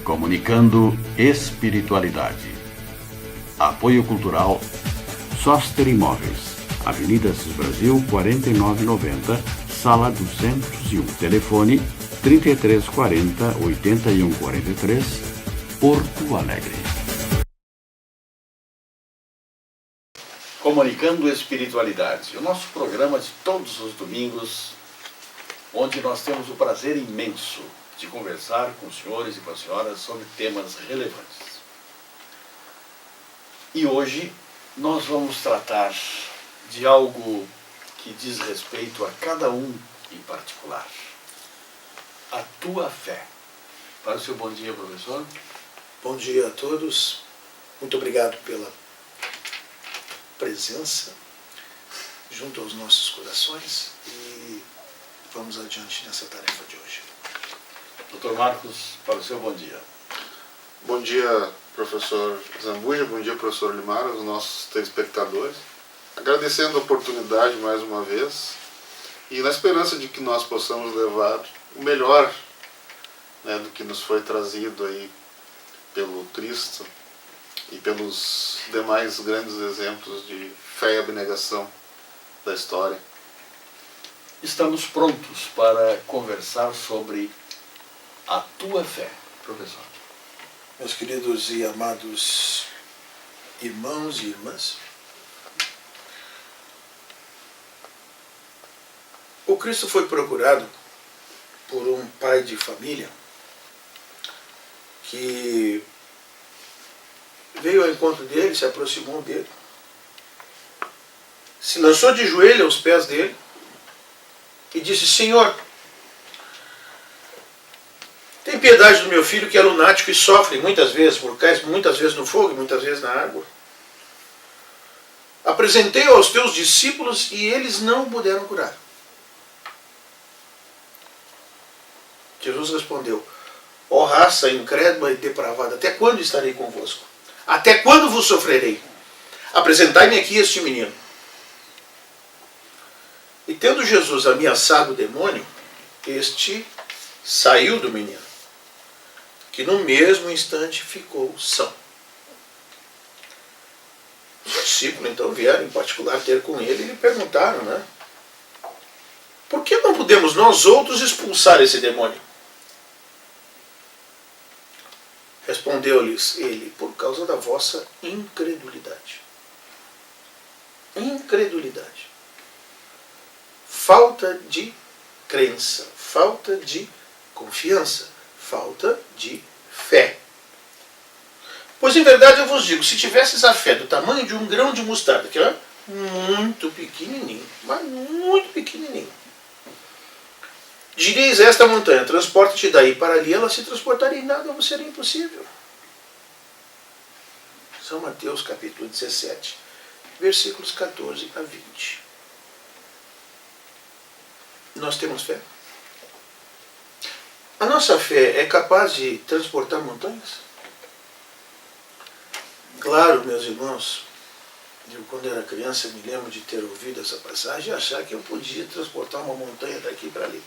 Comunicando espiritualidade. Apoio cultural Soster Imóveis, Avenida Assis Brasil 4990, Sala 201. Telefone 3340 8143, Porto Alegre. Comunicando espiritualidade, o nosso programa de todos os domingos, onde nós temos o prazer imenso de conversar com os senhores e com as senhoras sobre temas relevantes. E hoje nós vamos tratar de algo que diz respeito a cada um em particular. A tua fé. Para o seu bom dia, professor. Bom dia a todos. Muito obrigado pela presença junto aos nossos corações e vamos adiante nessa tarefa de hoje. Dr. Marcos, para o seu bom dia. Bom dia, professor Zambuja, bom dia, professor Limara, os nossos telespectadores. Agradecendo a oportunidade mais uma vez e na esperança de que nós possamos levar o melhor, né, do que nos foi trazido aí pelo Cristo e pelos demais grandes exemplos de fé e abnegação da história. Estamos prontos para conversar sobre a tua fé, professor. Meus queridos e amados irmãos e irmãs, o Cristo foi procurado por um pai de família que veio ao encontro dele, se aproximou dele, se lançou de joelho aos pés dele e disse: Senhor, tem piedade do meu filho que é lunático e sofre muitas vezes, muitas vezes no fogo e muitas vezes na água. Apresentei-o aos teus discípulos e eles não o puderam curar. Jesus respondeu: ó raça incrédula e depravada, até quando estarei convosco? Até quando vos sofrerei? Apresentai-me aqui este menino. E tendo Jesus ameaçado o demônio, este saiu do menino, que no mesmo instante ficou são. Os discípulos então vieram em particular ter com ele e lhe perguntaram, né? Por que não podemos nós outros expulsar esse demônio? Respondeu-lhes ele: por causa da vossa incredulidade. Incredulidade. Falta de crença, falta de confiança, falta de fé. Pois em verdade eu vos digo, se tivesses a fé do tamanho de um grão de mostarda, que é muito pequenininho, mas muito pequenininho, direis a esta montanha: transporta-te daí para ali, ela se transportaria, e nada vos seria impossível. São Mateus capítulo 17, versículos 14 a 20. Nós temos fé? A nossa fé é capaz de transportar montanhas? Claro, meus irmãos, eu quando era criança me lembro de ter ouvido essa passagem e achar que eu podia transportar uma montanha daqui para ali.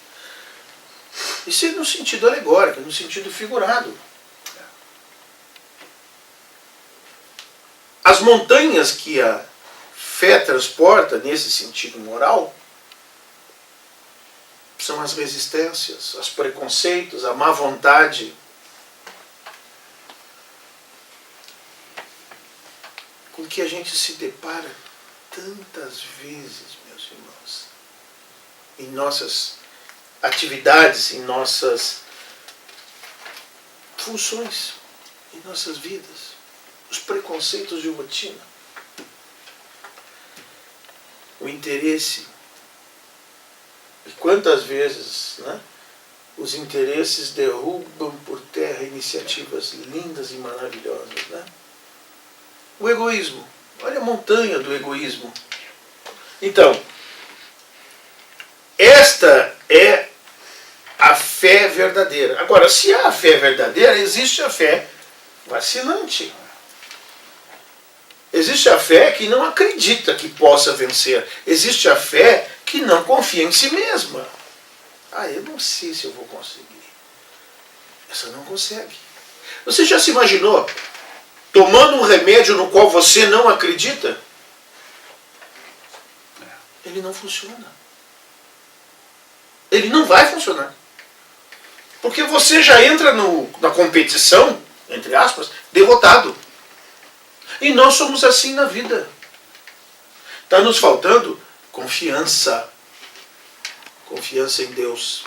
Isso é no sentido alegórico, no sentido figurado. As montanhas que a fé transporta, nesse sentido moral, são as resistências, os preconceitos, a má vontade. Com que a gente se depara tantas vezes, meus irmãos, em nossas atividades, em nossas funções, em nossas vidas, os preconceitos de rotina, o interesse. E quantas vezes, né, os interesses derrubam por terra iniciativas lindas e maravilhosas, né? O egoísmo, olha a montanha do egoísmo. Então, esta é a fé verdadeira. Agora, se há a fé verdadeira, existe a fé vacilante. Existe a fé que não acredita que possa vencer. Existe a fé que não confia em si mesma. Eu não sei se eu vou conseguir. Essa não consegue. Você já se imaginou tomando um remédio no qual você não acredita? Ele não funciona. Ele não vai funcionar. Porque você já entra na competição, entre aspas, derrotado. E nós somos assim na vida. Está nos faltando confiança. Confiança em Deus.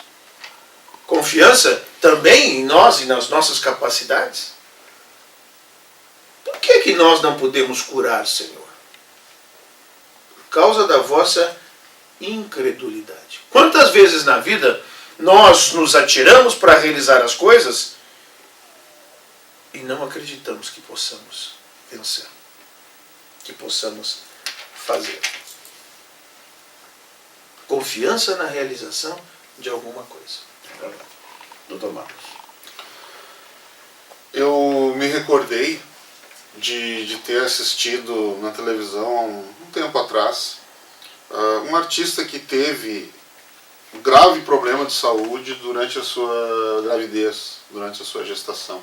Confiança também em nós e nas nossas capacidades. Por que nós não podemos curar, Senhor? Por causa da vossa incredulidade. Quantas vezes na vida nós nos atiramos para realizar as coisas e não acreditamos que possamos vencer, que possamos fazer. Confiança na realização de alguma coisa. Doutor Marcos. Eu me recordei de ter assistido na televisão há um tempo atrás um artista que teve um grave problema de saúde durante a sua gravidez, durante a sua gestação.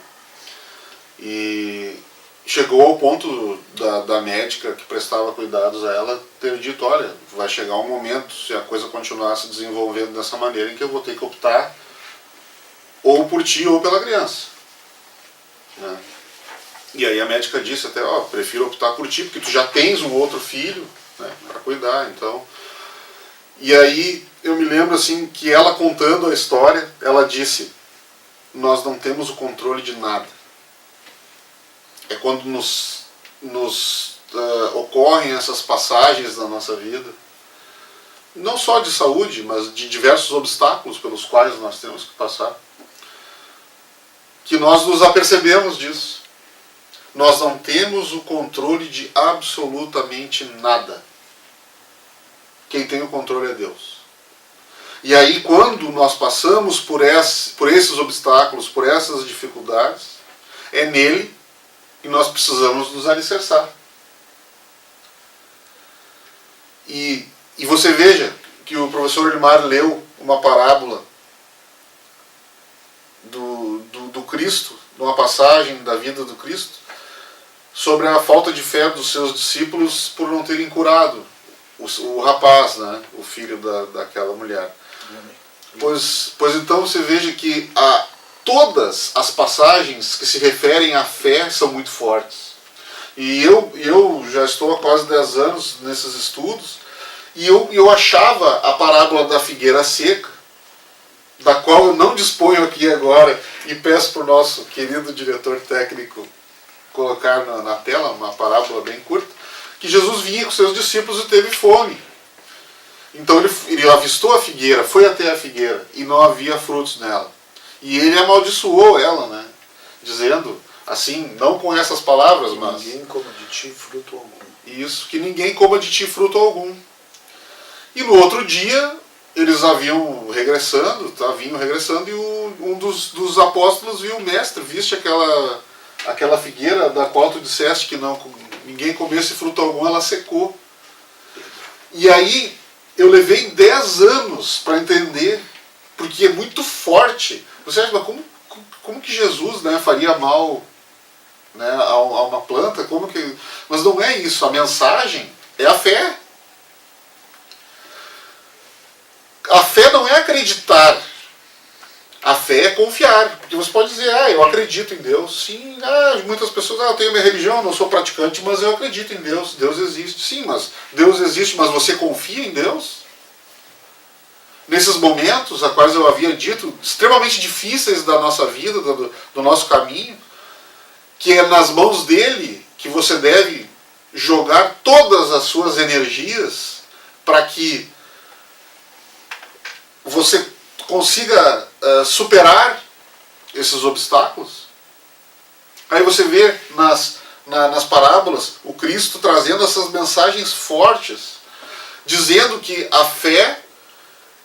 E chegou ao ponto da médica que prestava cuidados a ela ter dito, olha, vai chegar um momento, se a coisa continuar se desenvolvendo dessa maneira, em que eu vou ter que optar ou por ti ou pela criança. Né? E aí a médica disse até, prefiro optar por ti, porque tu já tens um outro filho, né, para cuidar, então. E aí eu me lembro assim que ela contando a história, ela disse, nós não temos o controle de nada. É quando nos ocorrem essas passagens na nossa vida, não só de saúde, mas de diversos obstáculos pelos quais nós temos que passar, que nós nos apercebemos disso. Nós não temos o controle de absolutamente nada. Quem tem o controle é Deus. E aí, quando nós passamos por esses obstáculos, por essas dificuldades, é nele que nós precisamos nos alicerçar. E você veja que o professor Elimar leu uma parábola do Cristo, numa passagem da vida do Cristo, sobre a falta de fé dos seus discípulos por não terem curado o rapaz, né, o filho daquela mulher. Pois então você veja que todas as passagens que se referem à fé são muito fortes. E eu já estou há quase 10 anos nesses estudos, e eu achava a parábola da figueira seca, da qual eu não disponho aqui agora, e peço para o nosso querido diretor técnico colocar na tela, uma parábola bem curta, que Jesus vinha com seus discípulos e teve fome. Então ele avistou a figueira, foi até a figueira, e não havia frutos nela. E ele amaldiçoou ela, né? Dizendo, assim, não com essas palavras, mas... ninguém coma de ti fruto algum. Isso, que ninguém coma de ti fruto algum. E no outro dia, eles vinham regressando, e um dos apóstolos viu, mestre, viste aquela figueira da qual tu disseste que ninguém comesse fruto algum, ela secou. E aí eu levei 10 anos para entender, porque é muito forte. Você acha, mas como que Jesus, né, faria mal, né, a uma planta? Mas não é isso, a mensagem é a fé. A fé não é acreditar. A fé é confiar. Porque você pode dizer, eu acredito em Deus. Sim, muitas pessoas, eu tenho minha religião, eu não sou praticante, mas eu acredito em Deus. Deus existe. Sim, mas Deus existe, mas você confia em Deus? Nesses momentos, a quais eu havia dito, extremamente difíceis da nossa vida, do nosso caminho, que é nas mãos dele que você deve jogar todas as suas energias para que você consiga superar esses obstáculos. Aí você vê nas parábolas o Cristo trazendo essas mensagens fortes, dizendo que a fé,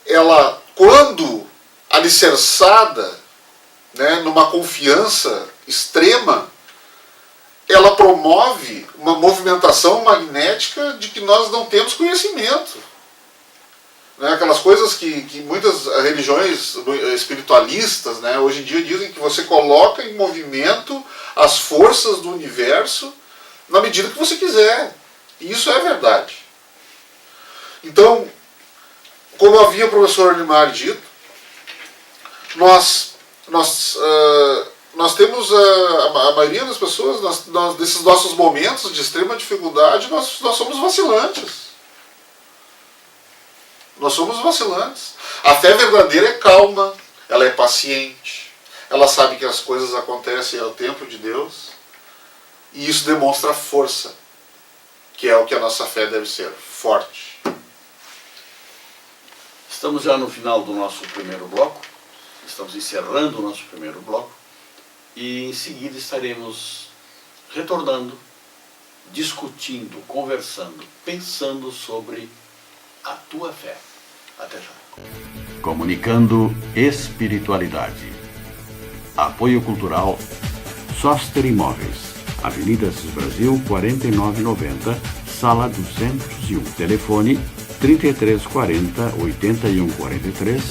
ela, quando alicerçada, né, numa confiança extrema, ela promove uma movimentação magnética de que nós não temos conhecimento. né, aquelas coisas que muitas religiões espiritualistas, né, hoje em dia dizem que você coloca em movimento as forças do universo na medida que você quiser. E isso é verdade. Então, como havia o professor Limar dito, nós temos a maioria das pessoas, desses nossos momentos de extrema dificuldade, nós somos vacilantes. Nós somos vacilantes. A fé verdadeira é calma, ela é paciente, ela sabe que as coisas acontecem ao tempo de Deus, e isso demonstra força, que é o que a nossa fé deve ser, forte. Estamos já no final do nosso primeiro bloco, estamos encerrando o nosso primeiro bloco, e em seguida estaremos retornando, discutindo, conversando, pensando sobre a tua fé. Até já. Comunicando espiritualidade. Apoio cultural Soster Imóveis, Avenida Assis Brasil 4990, Sala 201. Telefone 3340 8143,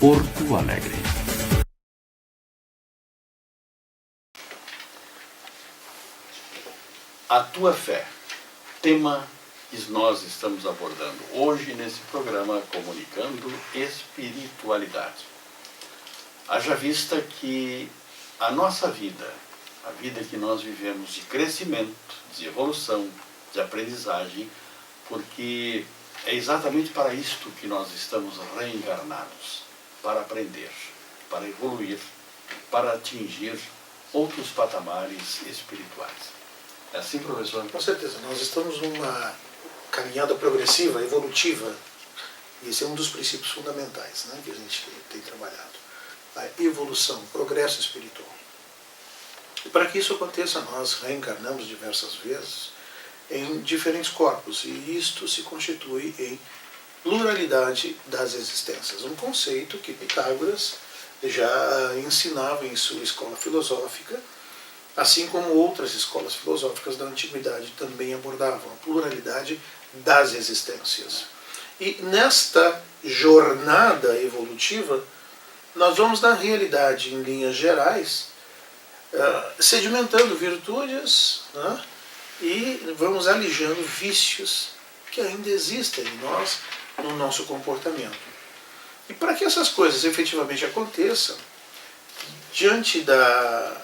Porto Alegre. A tua fé, tema que nós estamos abordando hoje nesse programa Comunicando Espiritualidade. Haja vista que a nossa vida, a vida que nós vivemos de crescimento, de evolução, de aprendizagem, porque é exatamente para isto que nós estamos reencarnados, para aprender, para evoluir, para atingir outros patamares espirituais. É assim, professor? Com certeza, nós estamos numa caminhada progressiva, evolutiva, e esse é um dos princípios fundamentais, né, que a gente tem trabalhado. A evolução, o progresso espiritual. E para que isso aconteça, nós reencarnamos diversas vezes em diferentes corpos, e isto se constitui em pluralidade das existências. Um conceito que Pitágoras já ensinava em sua escola filosófica, assim como outras escolas filosóficas da antiguidade também abordavam a pluralidade das existências. E nesta jornada evolutiva, nós vamos, na realidade, em linhas gerais, sedimentando virtudes, né, e vamos alijando vícios que ainda existem em nós, no nosso comportamento. E para que essas coisas efetivamente aconteçam, diante da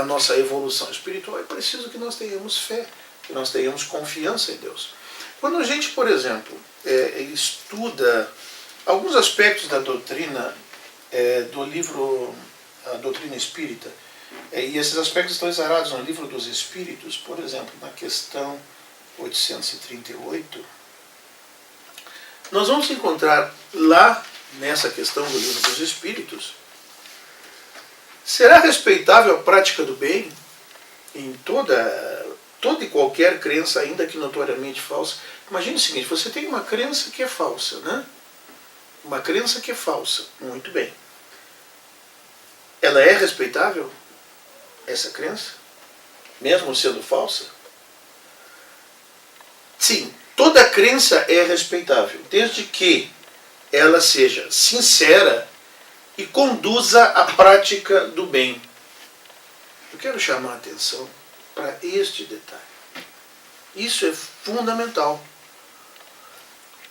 nossa evolução espiritual, é preciso que nós tenhamos fé, que nós tenhamos confiança em Deus. Quando a gente, por exemplo, estuda alguns aspectos da doutrina, do livro A Doutrina Espírita, e esses aspectos estão exarados no Livro dos Espíritos, por exemplo, na questão 838, nós vamos encontrar lá, nessa questão do Livro dos Espíritos, será respeitável a prática do bem em toda e qualquer crença, ainda que notoriamente falsa? Imagine o seguinte, você tem uma crença que é falsa, né? Uma crença que é falsa, muito bem. Ela é respeitável, essa crença? Mesmo sendo falsa? Sim, toda crença é respeitável, desde que ela seja sincera e conduza à prática do bem. Eu quero chamar a atenção para este detalhe. Isso é fundamental.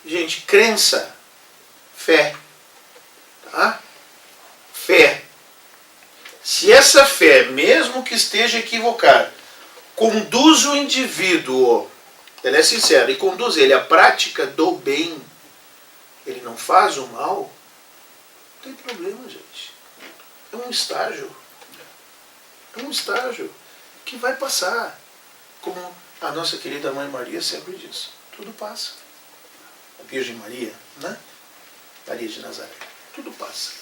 Gente, crença, fé. Tá? Fé. Se essa fé, mesmo que esteja equivocada, conduz o indivíduo, ela é sincera, e conduz ele à prática do bem, ele não faz o mal, não tem problema, gente. É um estágio. É um estágio que vai passar. Como a nossa querida Mãe Maria sempre diz, tudo passa. A Virgem Maria, né? Maria de Nazaré, tudo passa.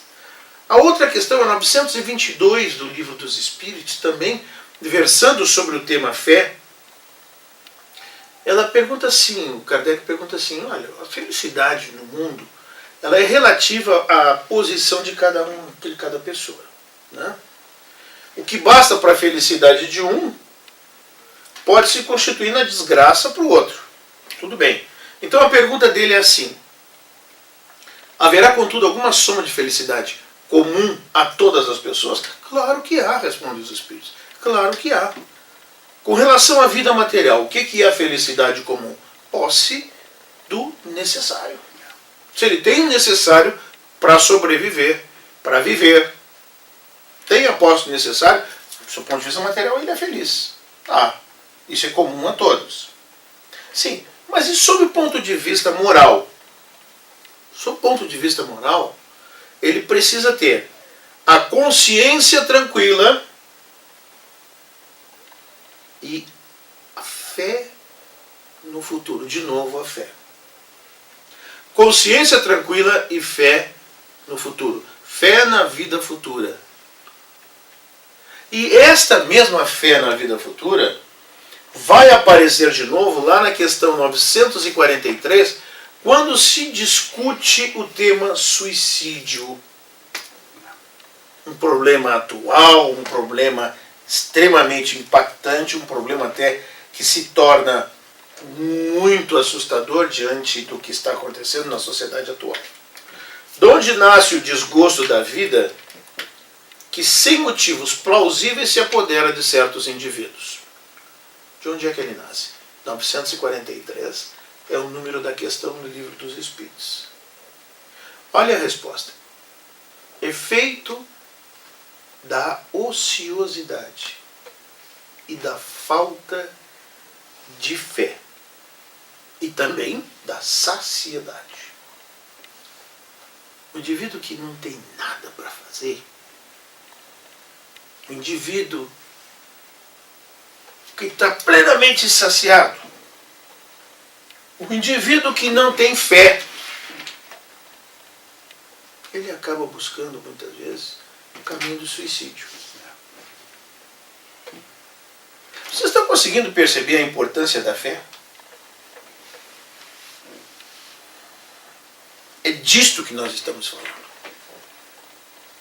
A outra questão é 922 do Livro dos Espíritos, também versando sobre o tema fé. Ela pergunta assim, o Kardec pergunta assim, olha, a felicidade no mundo, ela é relativa à posição de cada pessoa, né? O que basta para a felicidade de um pode se constituir na desgraça para o outro. Tudo bem. Então a pergunta dele é assim, Haverá, contudo, alguma soma de felicidade comum a todas as pessoas? Claro que há, respondem os Espíritos. Claro que há. Com relação à vida material, o que é a felicidade comum? Posse do necessário. Se ele tem o necessário para sobreviver, para viver, tem a posse do necessário, do seu ponto de vista material, ele é feliz. Isso é comum a todos. Sim, mas e sob o ponto de vista moral? Sob o ponto de vista moral, ele precisa ter a consciência tranquila e a fé no futuro. De novo, a fé. Consciência tranquila e fé no futuro. Fé na vida futura. E esta mesma fé na vida futura vai aparecer de novo lá na questão 943, quando se discute o tema suicídio. Um problema atual, um problema extremamente impactante, um problema até que se torna muito assustador diante do que está acontecendo na sociedade atual. De onde nasce o desgosto da vida que sem motivos plausíveis se apodera de certos indivíduos? De onde é que ele nasce? 943 é o número da questão no Livro dos Espíritos. Olha a resposta. Efeito da ociosidade e da falta de fé e também da saciedade. O indivíduo que não tem nada para fazer, o indivíduo que está plenamente saciado, o indivíduo que não tem fé, ele acaba buscando muitas vezes o caminho do suicídio. Vocês estão conseguindo perceber a importância da fé? É disto que nós estamos falando.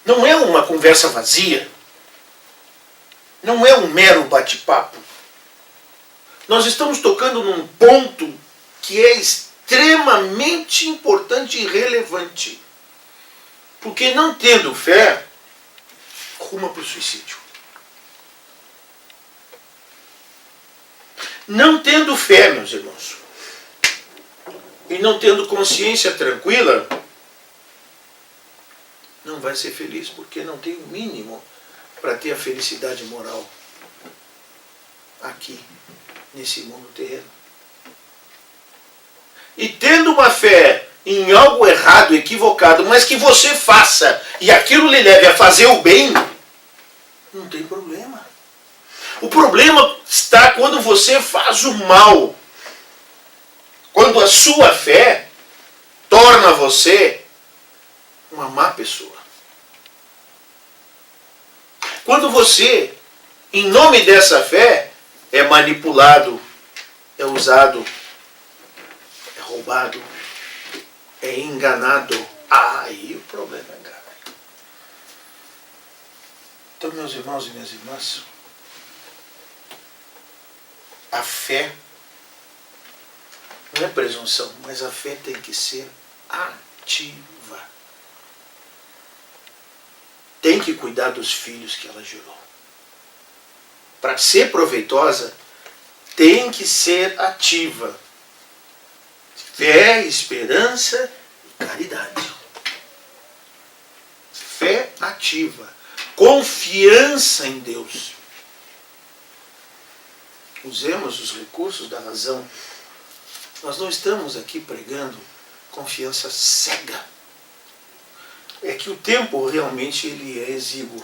Não é uma conversa vazia. Não é um mero bate-papo. Nós estamos tocando num ponto que é extremamente importante e relevante. Porque não tendo fé, ruma para o suicídio. Não tendo fé, meus irmãos, e não tendo consciência tranquila, não vai ser feliz, porque não tem o mínimo para ter a felicidade moral aqui, nesse mundo terreno. E tendo uma fé em algo errado, equivocado, mas que você faça e aquilo lhe leve a fazer o bem, não tem problema. O problema está quando você faz o mal. Quando a sua fé torna você uma má pessoa. Quando você, em nome dessa fé, é manipulado, é usado, é roubado, é enganado, aí o problema é grave. Então, meus irmãos e minhas irmãs, a fé não é presunção, mas a fé tem que ser ativa. Tem que cuidar dos filhos que ela gerou. Para ser proveitosa, tem que ser ativa. Fé, esperança e caridade. Fé ativa. Confiança em Deus. Usemos os recursos da razão. Nós não estamos aqui pregando confiança cega. É que o tempo realmente ele é exíguo.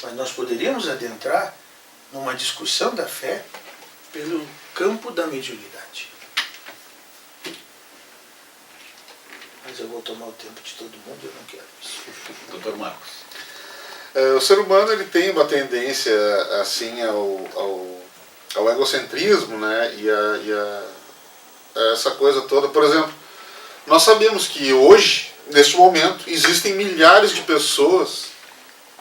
Mas nós poderíamos adentrar numa discussão da fé pelo campo da mediunidade. Mas eu vou tomar o tempo de todo mundo, eu não quero isso. Doutor Marcos. O ser humano ele tem uma tendência assim ao egocentrismo, né? E a essa coisa toda. Por exemplo, nós sabemos que hoje, neste momento, existem milhares de pessoas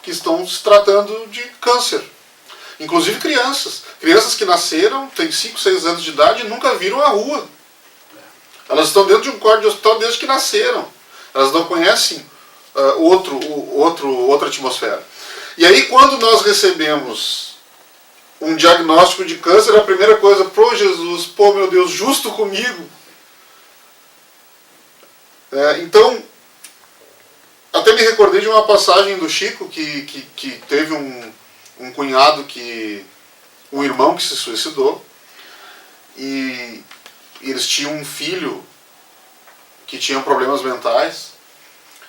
que estão se tratando de câncer. Inclusive crianças. Crianças que nasceram, têm 5, 6 anos de idade e nunca viram a rua. Elas estão dentro de um quarto de hospital desde que nasceram. Elas não conhecem outra atmosfera. E aí, quando nós recebemos um diagnóstico de câncer, a primeira coisa, pô Jesus, pô meu Deus, justo comigo. Então, até me recordei de uma passagem do Chico, que teve um cunhado, um irmão que se suicidou, e eles tinham um filho que tinha problemas mentais,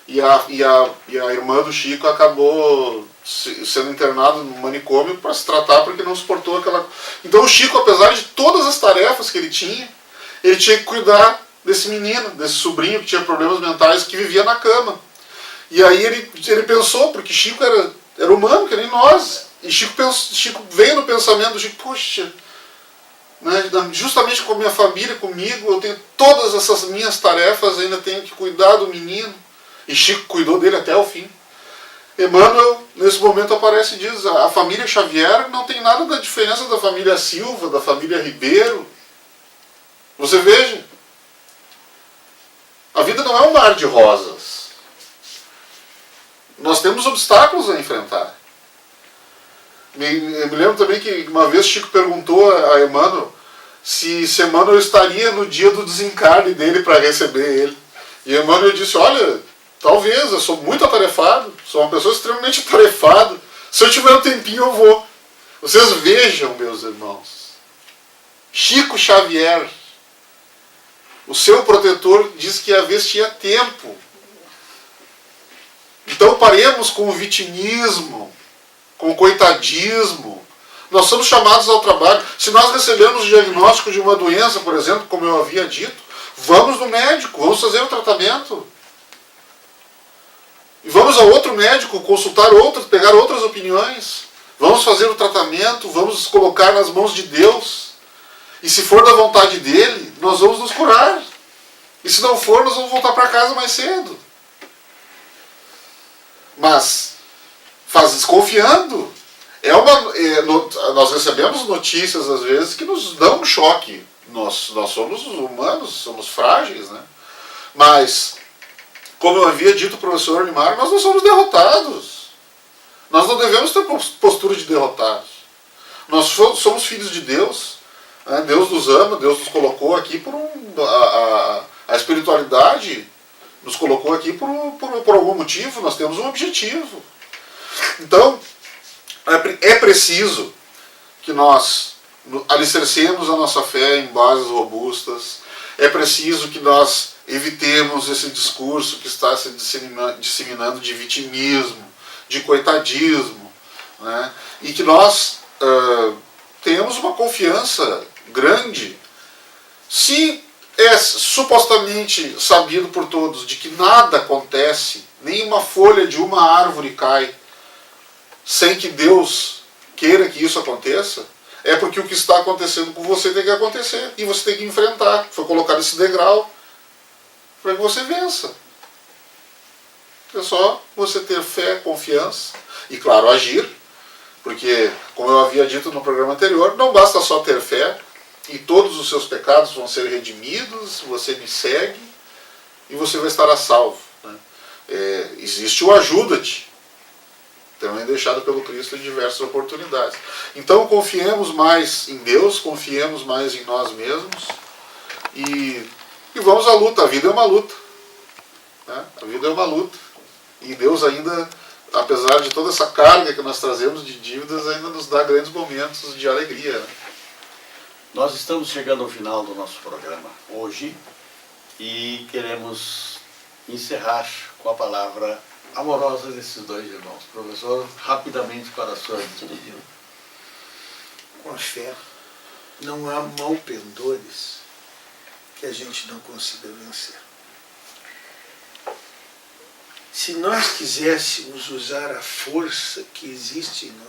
e a irmã do Chico acabou sendo internada no manicômio para se tratar porque não suportou aquela... Então o Chico, apesar de todas as tarefas que ele tinha que cuidar desse menino, desse sobrinho que tinha problemas mentais, que vivia na cama. E aí ele pensou, porque Chico era humano, que nem nós, e Chico veio no pensamento do Chico, poxa, né, justamente com a minha família, comigo, eu tenho todas essas minhas tarefas, ainda tenho que cuidar do menino. E Chico cuidou dele até o fim. Emmanuel, nesse momento, aparece e diz, a família Xavier não tem nada da diferença da família Silva, da família Ribeiro. Você veja, a vida não é um mar de rosas. Nós temos obstáculos a enfrentar. Me lembro também que uma vez Chico perguntou a Emmanuel se Emmanuel estaria no dia do desencarne dele para receber ele. E Emmanuel disse, olha, talvez, eu sou muito atarefado, sou uma pessoa extremamente atarefada. Se eu tiver um tempinho eu vou. Vocês vejam, meus irmãos, Chico Xavier, o seu protetor, diz que a vez tinha tempo. Então paremos com o vitimismo, com o coitadismo. Nós somos chamados ao trabalho. Se nós recebemos o diagnóstico de uma doença, por exemplo, como eu havia dito, vamos no médico, vamos fazer o tratamento. E vamos a outro médico, consultar outros, pegar outras opiniões. Vamos fazer o tratamento, vamos colocar nas mãos de Deus. E se for da vontade dele, nós vamos nos curar. E se não for, nós vamos voltar para casa mais cedo. Mas, desconfiando. Nós recebemos notícias, às vezes, que nos dão um choque. Nós somos humanos, somos frágeis, né? Mas, como eu havia dito ao professor Limar, nós não somos derrotados. Nós não devemos ter postura de derrotados. Nós somos filhos de Deus. Né? Deus nos ama, Deus nos colocou aqui por a espiritualidade nos colocou aqui por algum motivo, nós temos um objetivo. Então, é preciso que nós alicercemos a nossa fé em bases robustas, é preciso que nós evitemos esse discurso que está se disseminando de vitimismo, de coitadismo, né? E que nós tenhamos uma confiança grande. Se é supostamente sabido por todos de que nada acontece, nem uma folha de uma árvore cai, sem que Deus queira que isso aconteça, é porque o que está acontecendo com você tem que acontecer, e você tem que enfrentar. Foi colocado esse degrau para que você vença. É só você ter fé, confiança, e claro, agir, porque, como eu havia dito no programa anterior, não basta só ter fé, e todos os seus pecados vão ser redimidos, você me segue e você vai estar a salvo. Né? Existe o ajuda-te, também deixado pelo Cristo em diversas oportunidades. Então confiemos mais em Deus, confiemos mais em nós mesmos e vamos à luta. A vida é uma luta. Né? A vida é uma luta. E Deus ainda, apesar de toda essa carga que nós trazemos de dívidas, ainda nos dá grandes momentos de alegria. Né? Nós estamos chegando ao final do nosso programa hoje e queremos encerrar com a palavra amorosa desses dois irmãos. Professor, rapidamente para a sua despedida. Com a fé, não há malpendores que a gente não consiga vencer. Se nós quiséssemos usar a força que existe em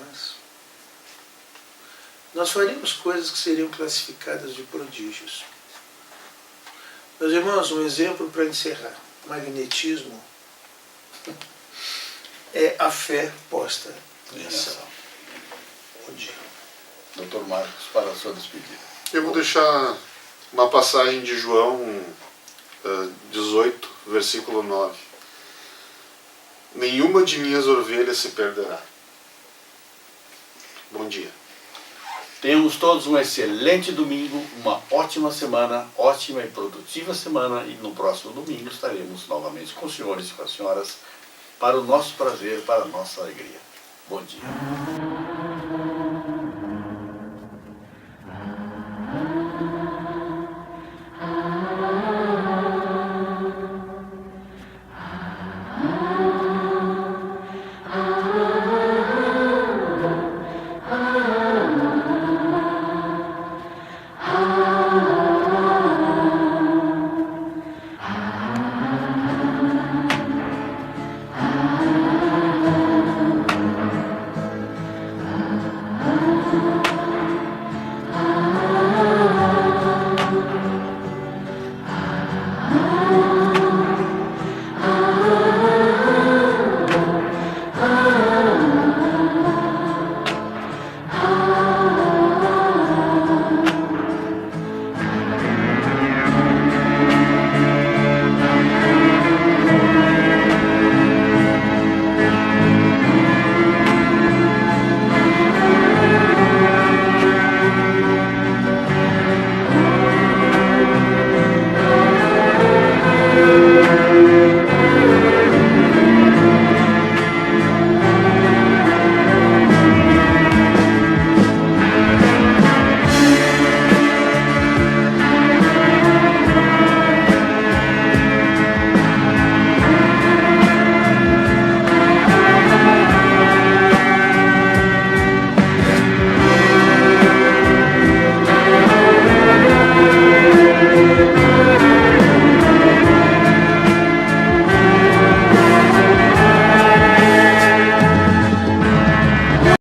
nós faríamos coisas que seriam classificadas de prodígios. Meus irmãos, um exemplo para encerrar. Magnetismo é a fé posta em ação. Bom dia. Dr. Marcos, para a sua despedida. Eu vou deixar uma passagem de João 18, versículo 9. nenhuma de minhas ovelhas se perderá. Bom dia. Tenhamos todos um excelente domingo, uma ótima semana, ótima e produtiva semana, e no próximo domingo estaremos novamente com os senhores e com as senhoras para o nosso prazer, para a nossa alegria. Bom dia.